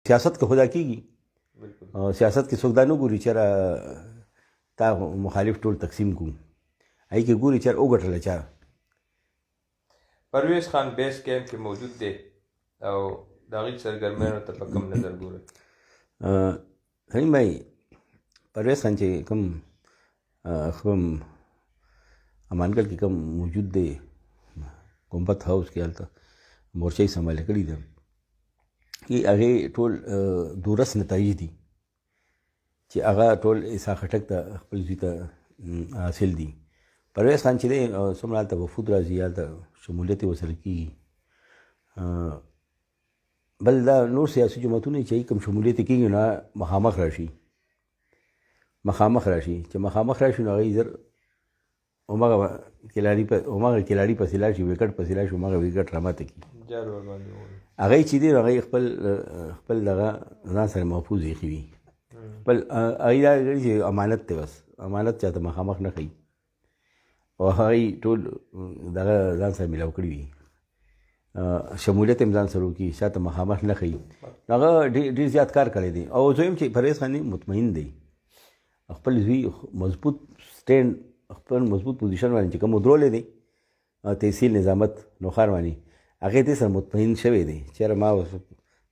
سیاست که خدا کېږي او سیاست کې څوک دا نه ګوري چېرې تا مخالف ټول تقسیم کوو، هغې کې ګوري چېرې وګټله چا. پرویز خان بیس کیمپ کې موجود دی او د هغې سرګرمیانو ته په کوم نظر ګورئ؟ سلیم بھائی، پرویز خان چې کوم امانګل کې کوم موجود دی ګمبد هاوس کې هلته مورچه یې سنباله کړې ده، هغې ټول دورس نتایج دي چې هغه ټول عیسی خټک ته خپل زوی ته حاصل دي. پرویز خان چې دی څومره هلته وفود راځي، هلته شمولیت یې ورسره کېږي. بل دا نور سیاسي جماعتونه چې کوم شمولیت یې کېږي نو مخامخ راشي چې مخامخ راشي نو هغوی زر همغه کلاړي پسې لاړ شي، وکټ پسې لاړ شي، همغه وکټ راماته کړي. هغوی چې دی هغوی خپل دغه ځان سره محفوظ ایښي وي. خپل هغوی دا ګڼي چې امانت دی، بس امانت چاته مخامخ نه ښیي او هغوی ټول دغه ځان سره میلاو کړي وي، شمولیت هم ځان سره وکړي، چاته مخامخ نه ښیي. هغه ډېر زیات کار کړی دی. او زه یم چې پرویز خان مطمئن دی، خپل زوی مضبوط سټینډ، خپل مضبوط پوزیشن باندې چې کوم ودرولی دی تحصیل نظامت نوخار باندې، هغې دې سره مطمئن شوی دی چېرې ما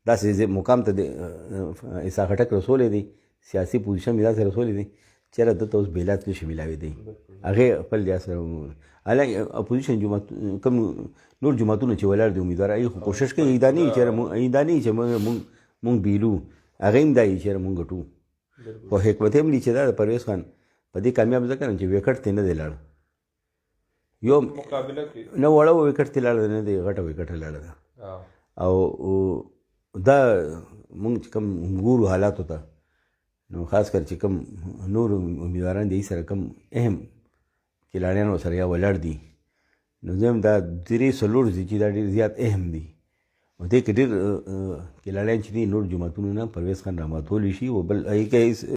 داسې مقام ته عیسی خټک رسولی دی، سیاسي پوزیشن مې داسې رسولی دی چېرې دلته اوس بیلات نشي میلاوېدی. هغې خپل یا سره حالانکه اپوزیشن جماعت کوم نور جماعتونه چې ولاړ دي امیدواره هغوی خو کوشش کوي دا نه وي چې مونږ بیلو، هغه هم دا وي چېرې مونږ ګټو. خو حکمت هم دي چې دا د پرویز خان په دې کامیاب ځکه نه چې وکټ ته نه دی لاړ، یو نه وړه وکټ ته لاړه نه دی، غټه وکټه لاړه ده. او دا مونږ چې کوم ګورو حالاتو ته، نو خاص کر چې کوم نور امیدواران دي سره کوم اهم کلاړیان سره یا ولاړ دي، نو زه هم دا درې څلور دي چې دا ډېر زیات اهم دي. او دې کې ډېر کلاړیان چې دي نور جماعتونو نه پرویز خان راماتولی شي. او بل هغې کې